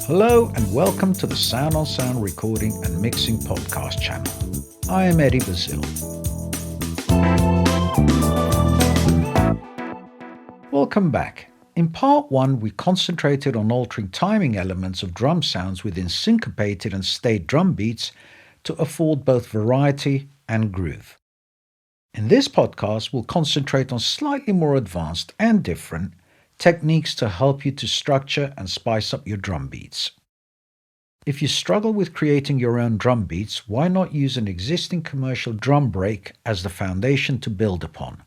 Hello and welcome to the Sound on Sound Recording and Mixing Podcast channel. I am Eddie Bazil. Welcome back. In part 1 we concentrated on altering timing elements of drum sounds within syncopated and stayed drum beats to afford both variety and groove. In this podcast we'll concentrate on slightly more advanced and different techniques to help you to structure and spice up your drum beats. If you struggle with creating your own drum beats, why not use an existing commercial drum break as the foundation to build upon?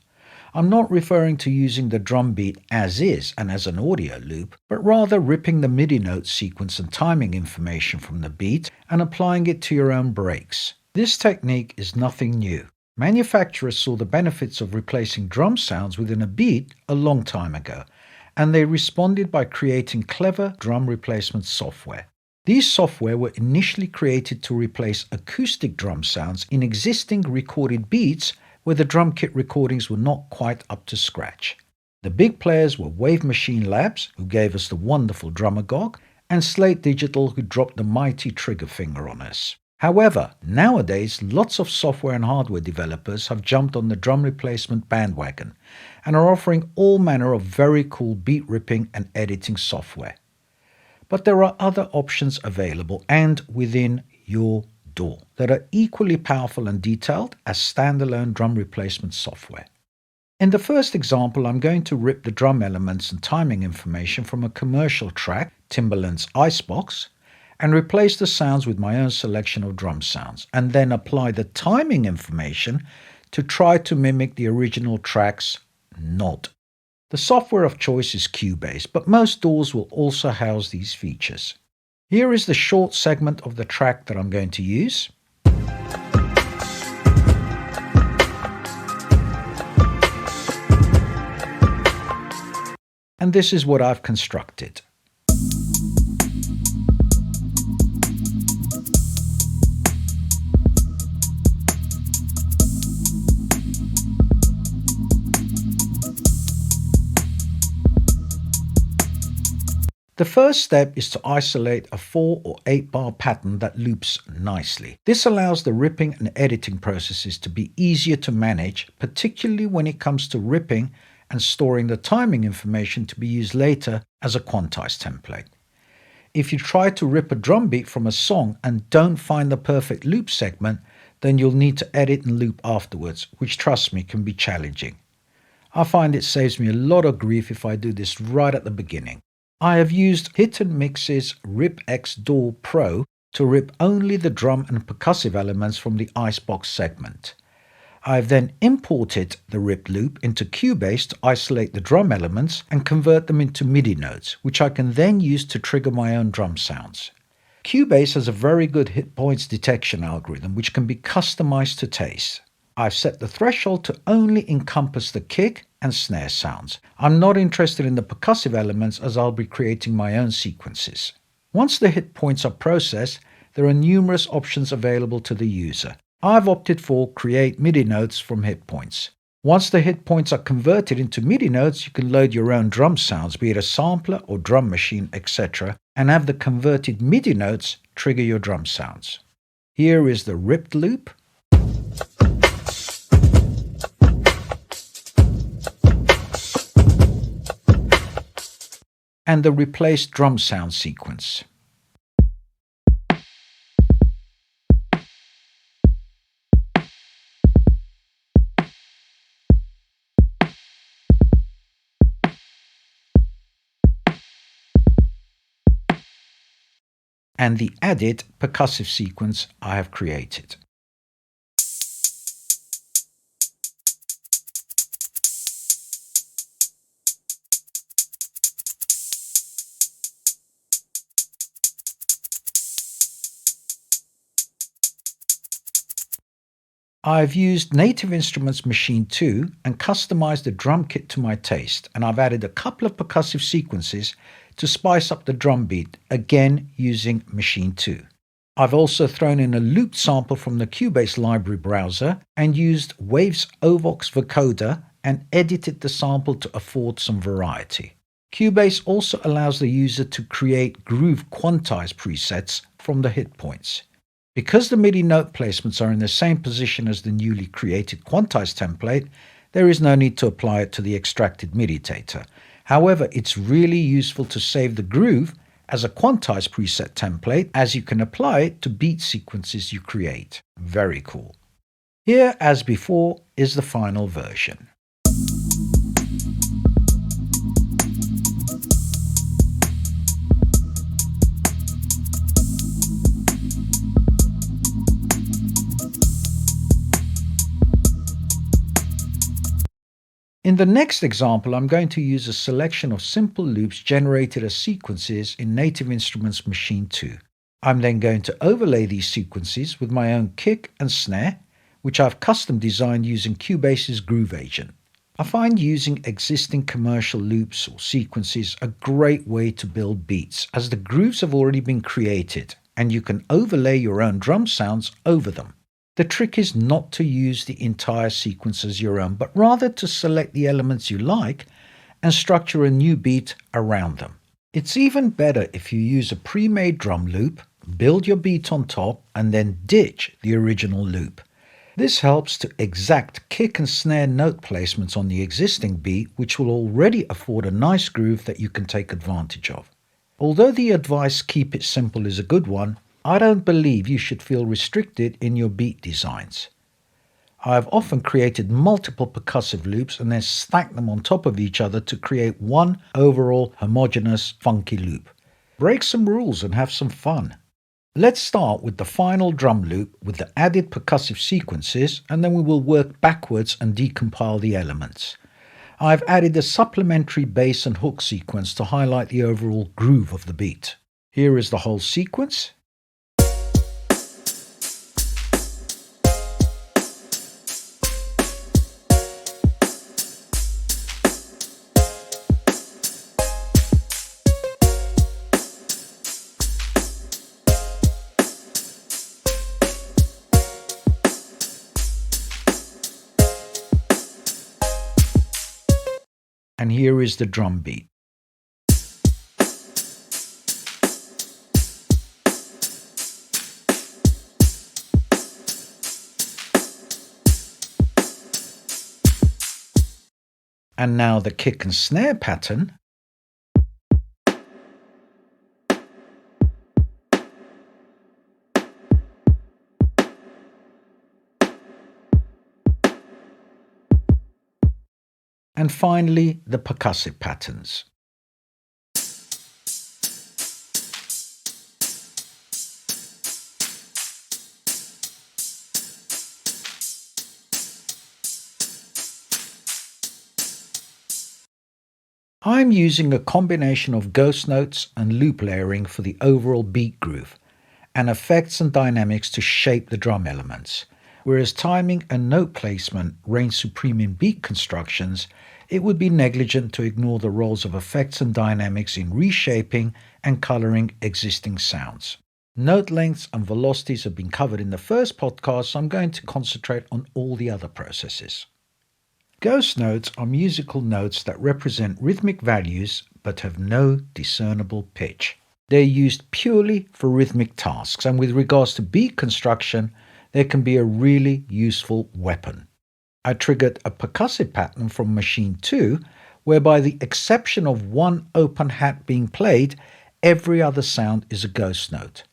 I'm not referring to using the drum beat as is and as an audio loop, but rather ripping the MIDI note sequence and timing information from the beat and applying it to your own breaks. This technique is nothing new. Manufacturers saw the benefits of replacing drum sounds within a beat a long time ago, and they responded by creating clever drum replacement software. These software were initially created to replace acoustic drum sounds in existing recorded beats where the drum kit recordings were not quite up to scratch. The big players were Wave Machine Labs, who gave us the wonderful Drumagog, and Slate Digital, who dropped the mighty trigger finger on us. However, nowadays lots of software and hardware developers have jumped on the drum replacement bandwagon and are offering all manner of very cool beat ripping and editing software. But there are other options available and within your door that are equally powerful and detailed as standalone drum replacement software. In the first example, I'm going to rip the drum elements and timing information from a commercial track, Timbaland's Icebox, and replace the sounds with my own selection of drum sounds, and then apply the timing information to try to mimic the original track's nod. The software of choice is Cubase, but most DAWs will also house these features. Here is the short segment of the track that I'm going to use. And this is what I've constructed. The first step is to isolate a 4 or 8 bar pattern that loops nicely. This allows the ripping and editing processes to be easier to manage, particularly when it comes to ripping and storing the timing information to be used later as a quantized template. If you try to rip a drum beat from a song and don't find the perfect loop segment, then you'll need to edit and loop afterwards, which trust me can be challenging. I find it saves me a lot of grief if I do this right at the beginning. I have used Hit and Mix's RipX DAW Pro to rip only the drum and percussive elements from the Icebox segment. I have then imported the rip loop into Cubase to isolate the drum elements and convert them into MIDI notes, which I can then use to trigger my own drum sounds. Cubase has a very good hit points detection algorithm which can be customized to taste. I've set the threshold to only encompass the kick and snare sounds. I'm not interested in the percussive elements as I'll be creating my own sequences. Once the hit points are processed, there are numerous options available to the user. I've opted for Create MIDI Notes from hit points. Once the hit points are converted into MIDI notes, you can load your own drum sounds, be it a sampler or drum machine, etc., and have the converted MIDI notes trigger your drum sounds. Here is the ripped loop. And the replaced drum sound sequence. And the added percussive sequence I have created. I've used Native Instruments Machine 2 and customized the drum kit to my taste, and I've added a couple of percussive sequences to spice up the drum beat, again using Machine 2. I've also thrown in a looped sample from the Cubase library browser and used Wave's Ovox vocoder and edited the sample to afford some variety. Cubase also allows the user to create groove quantized presets from the hit points. Because the MIDI note placements are in the same position as the newly created quantized template, there is no need to apply it to the extracted MIDI data. However, it's really useful to save the groove as a quantized preset template, as you can apply it to beat sequences you create. Very cool. Here, as before, is the final version. In the next example, I'm going to use a selection of simple loops generated as sequences in Native Instruments Machine 2. I'm then going to overlay these sequences with my own kick and snare, which I've custom designed using Cubase's Groove Agent. I find using existing commercial loops or sequences a great way to build beats, as the grooves have already been created and you can overlay your own drum sounds over them. The trick is not to use the entire sequence as your own, but rather to select the elements you like and structure a new beat around them. It's even better if you use a pre-made drum loop, build your beat on top, and then ditch the original loop. This helps to exact kick and snare note placements on the existing beat, which will already afford a nice groove that you can take advantage of. Although the advice "keep it simple" is a good one, I don't believe you should feel restricted in your beat designs. I have often created multiple percussive loops and then stacked them on top of each other to create one overall homogeneous funky loop. Break some rules and have some fun. Let's start with the final drum loop with the added percussive sequences, and then we will work backwards and decompile the elements. I've added a supplementary bass and hook sequence to highlight the overall groove of the beat. Here is the whole sequence. And here is the drum beat. And now the kick and snare pattern. And finally, the percussive patterns. I'm using a combination of ghost notes and loop layering for the overall beat groove, and effects and dynamics to shape the drum elements. Whereas timing and note placement reign supreme in beat constructions, it would be negligent to ignore the roles of effects and dynamics in reshaping and coloring existing sounds. Note lengths and velocities have been covered in the first podcast, so I'm going to concentrate on all the other processes. Ghost notes are musical notes that represent rhythmic values but have no discernible pitch. They're used purely for rhythmic tasks, and with regards to beat construction, they can be a really useful weapon. I triggered a percussive pattern from Machine 2, whereby the exception of one open hat being played, every other sound is a ghost note.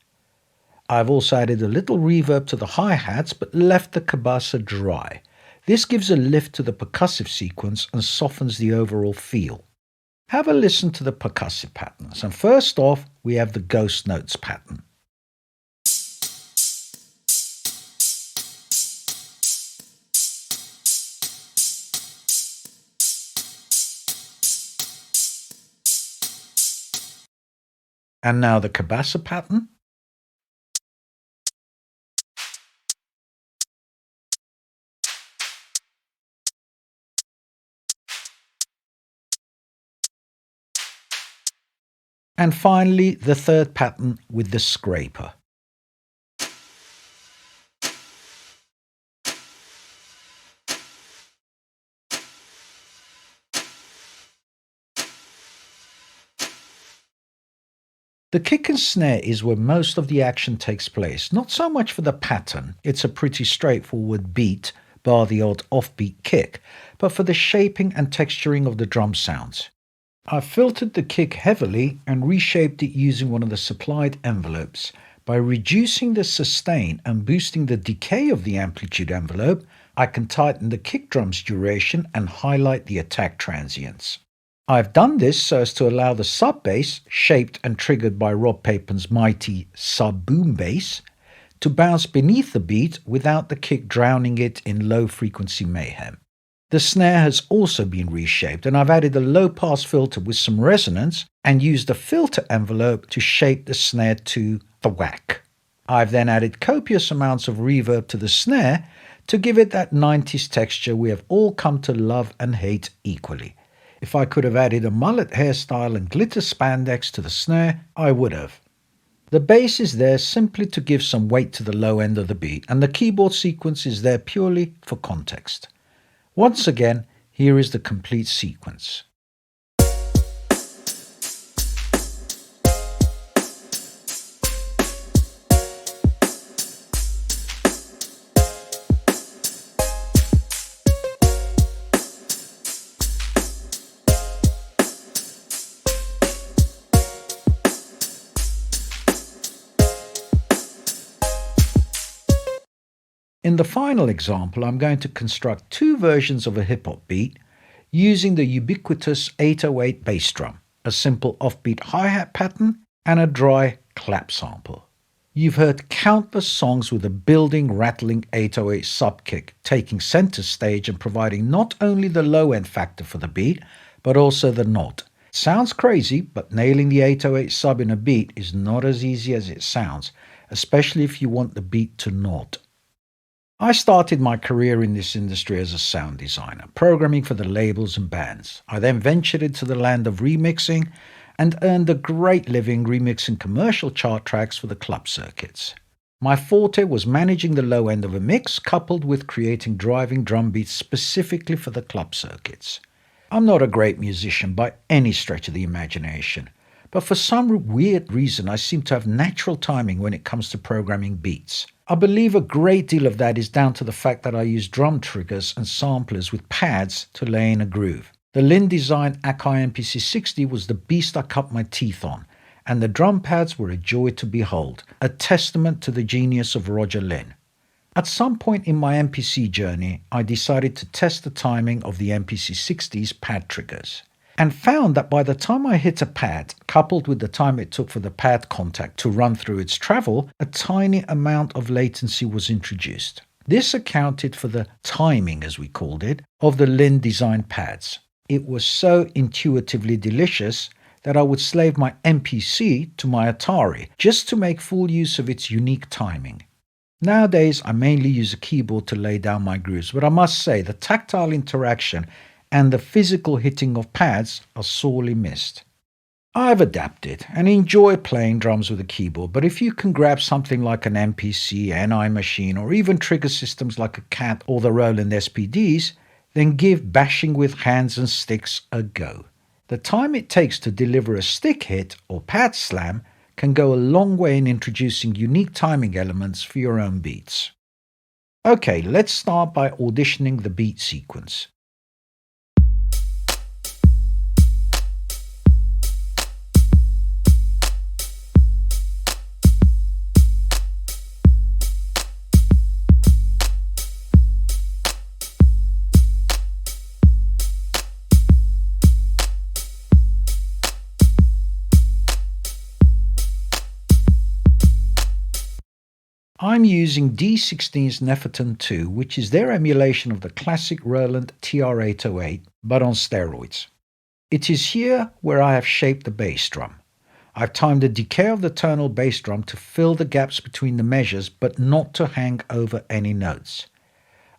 I've also added a little reverb to the hi-hats but left the cabasa dry. This gives a lift to the percussive sequence and softens the overall feel. Have a listen to the percussive patterns, and first off we have the ghost notes pattern. And now the cabasa pattern. And finally, the third pattern with the scraper. The kick and snare is where most of the action takes place, not so much for the pattern, it's a pretty straightforward beat, bar the odd offbeat kick, but for the shaping and texturing of the drum sounds. I filtered the kick heavily and reshaped it using one of the supplied envelopes. By reducing the sustain and boosting the decay of the amplitude envelope, I can tighten the kick drum's duration and highlight the attack transients. I've done this so as to allow the sub bass, shaped and triggered by Rob Papen's mighty sub boom bass, to bounce beneath the beat without the kick drowning it in low frequency mayhem. The snare has also been reshaped, and I've added a low pass filter with some resonance and used the filter envelope to shape the snare to the whack. I've then added copious amounts of reverb to the snare to give it that 90s texture we have all come to love and hate equally. If I could have added a mullet hairstyle and glitter spandex to the snare, I would have. The bass is there simply to give some weight to the low end of the beat, and the keyboard sequence is there purely for context. Once again, here is the complete sequence. In the final example, I'm going to construct two versions of a hip-hop beat using the ubiquitous 808 bass drum, a simple offbeat hi-hat pattern, and a dry clap sample. You've heard countless songs with a building, rattling 808 sub-kick taking center stage and providing not only the low-end factor for the beat, but also the nod. Sounds crazy, but nailing the 808 sub in a beat is not as easy as it sounds, especially if you want the beat to nod. I started my career in this industry as a sound designer, programming for the labels and bands. I then ventured into the land of remixing and earned a great living remixing commercial chart tracks for the club circuits. My forte was managing the low end of a mix, coupled with creating driving drum beats specifically for the club circuits. I'm not a great musician by any stretch of the imagination, but for some weird reason I seem to have natural timing when it comes to programming beats. I believe a great deal of that is down to the fact that I use drum triggers and samplers with pads to lay in a groove. The Lin designed Akai MPC60 was the beast I cut my teeth on, and the drum pads were a joy to behold, a testament to the genius of Roger Lin. At some point in my MPC journey, I decided to test the timing of the MPC60's pad triggers, and found that by the time I hit a pad, coupled with the time it took for the pad contact to run through its travel, a tiny amount of latency was introduced. This accounted for the timing, as we called it, of the Lin designed pads. It was so intuitively delicious that I would slave my MPC to my Atari just to make full use of its unique timing. Nowadays, I mainly use a keyboard to lay down my grooves, but I must say the tactile interaction and the physical hitting of pads are sorely missed. I've adapted and enjoy playing drums with a keyboard, but if you can grab something like an MPC, NI machine, or even trigger systems like a CAT or the Roland SPDs, then give bashing with hands and sticks a go. The time it takes to deliver a stick hit or pad slam can go a long way in introducing unique timing elements for your own beats. Okay, let's start by auditioning the beat sequence. I'm using D16's Neferton 2, which is their emulation of the classic Roland TR-808, but on steroids. It is here where I have shaped the bass drum. I've timed the decay of the tonal bass drum to fill the gaps between the measures, but not to hang over any notes.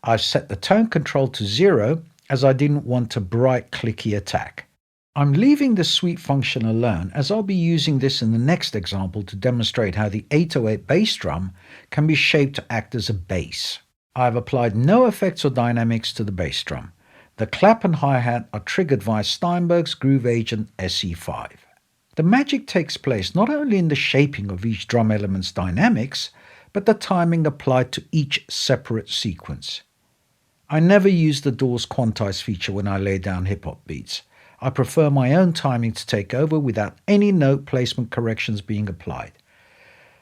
I've set the tone control to 0, as I didn't want a bright, clicky attack. I'm leaving the sweep function alone, as I'll be using this in the next example to demonstrate how the 808 bass drum can be shaped to act as a bass. I've applied no effects or dynamics to the bass drum. The clap and hi-hat are triggered via Steinberg's Groove Agent SE5. The magic takes place not only in the shaping of each drum element's dynamics, but the timing applied to each separate sequence. I never use the DAW's quantize feature when I lay down hip-hop beats. I prefer my own timing to take over without any note placement corrections being applied.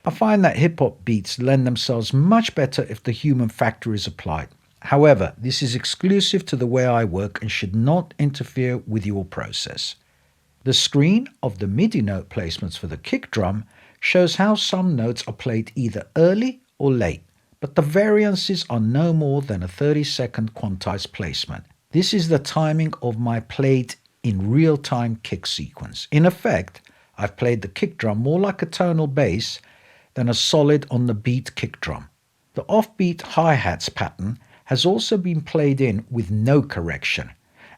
I find that hip-hop beats lend themselves much better if the human factor is applied. However, this is exclusive to the way I work and should not interfere with your process. The screen of the MIDI note placements for the kick drum shows how some notes are played either early or late, but the variances are no more than a 30-second quantized placement. This is the timing of my played in real-time kick sequence. In effect, I've played the kick drum more like a tonal bass than a solid on the beat kick drum. The offbeat hi-hats pattern has also been played in with no correction,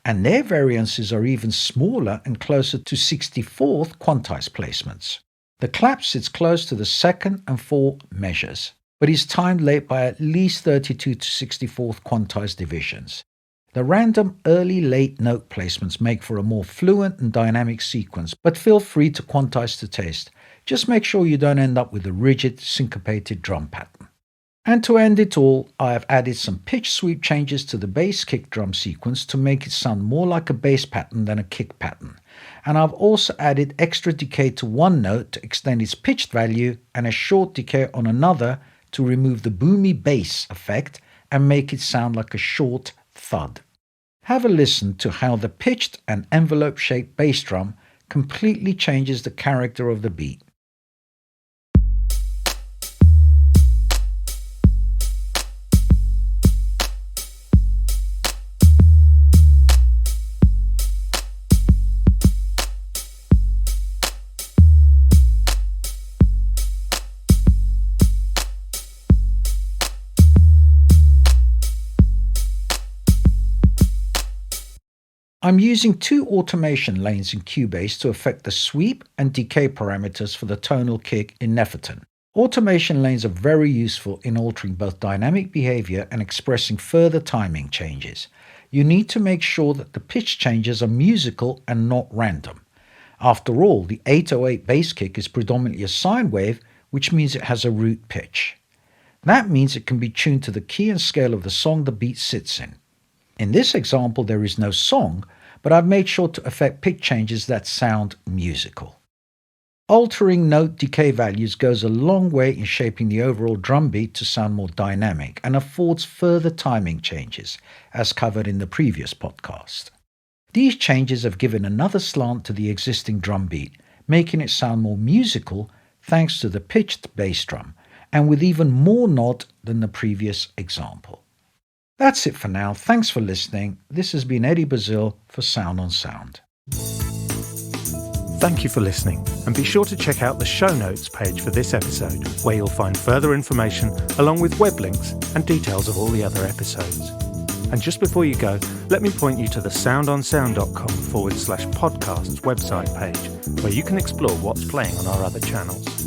and their variances are even smaller and closer to 64th quantized placements. The clap sits close to the second and fourth measures, but is timed late by at least 32 to 64th quantized divisions. The random early-late note placements make for a more fluent and dynamic sequence, but feel free to quantize to taste. Just make sure you don't end up with a rigid, syncopated drum pattern. And to end it all, I have added some pitch sweep changes to the bass kick drum sequence to make it sound more like a bass pattern than a kick pattern. And I've also added extra decay to one note to extend its pitched value and a short decay on another to remove the boomy bass effect and make it sound like a short thud. Have a listen to how the pitched and envelope-shaped bass drum completely changes the character of the beat. I'm using two automation lanes in Cubase to affect the sweep and decay parameters for the tonal kick in Neferton. Automation lanes are very useful in altering both dynamic behavior and expressing further timing changes. You need to make sure that the pitch changes are musical and not random. After all, the 808 bass kick is predominantly a sine wave, which means it has a root pitch. That means it can be tuned to the key and scale of the song the beat sits in. In this example, there is no song, but I've made sure to affect pitch changes that sound musical. Altering note decay values goes a long way in shaping the overall drum beat to sound more dynamic and affords further timing changes, as covered in the previous podcast. These changes have given another slant to the existing drum beat, making it sound more musical thanks to the pitched bass drum, and with even more nod than the previous example. That's it for now. Thanks for listening. This has been Eddie Bazil for Sound on Sound. Thank you for listening, and be sure to check out the show notes page for this episode, where you'll find further information along with web links and details of all the other episodes. And just before you go, let me point you to the soundonsound.com/podcasts website page, where you can explore what's playing on our other channels.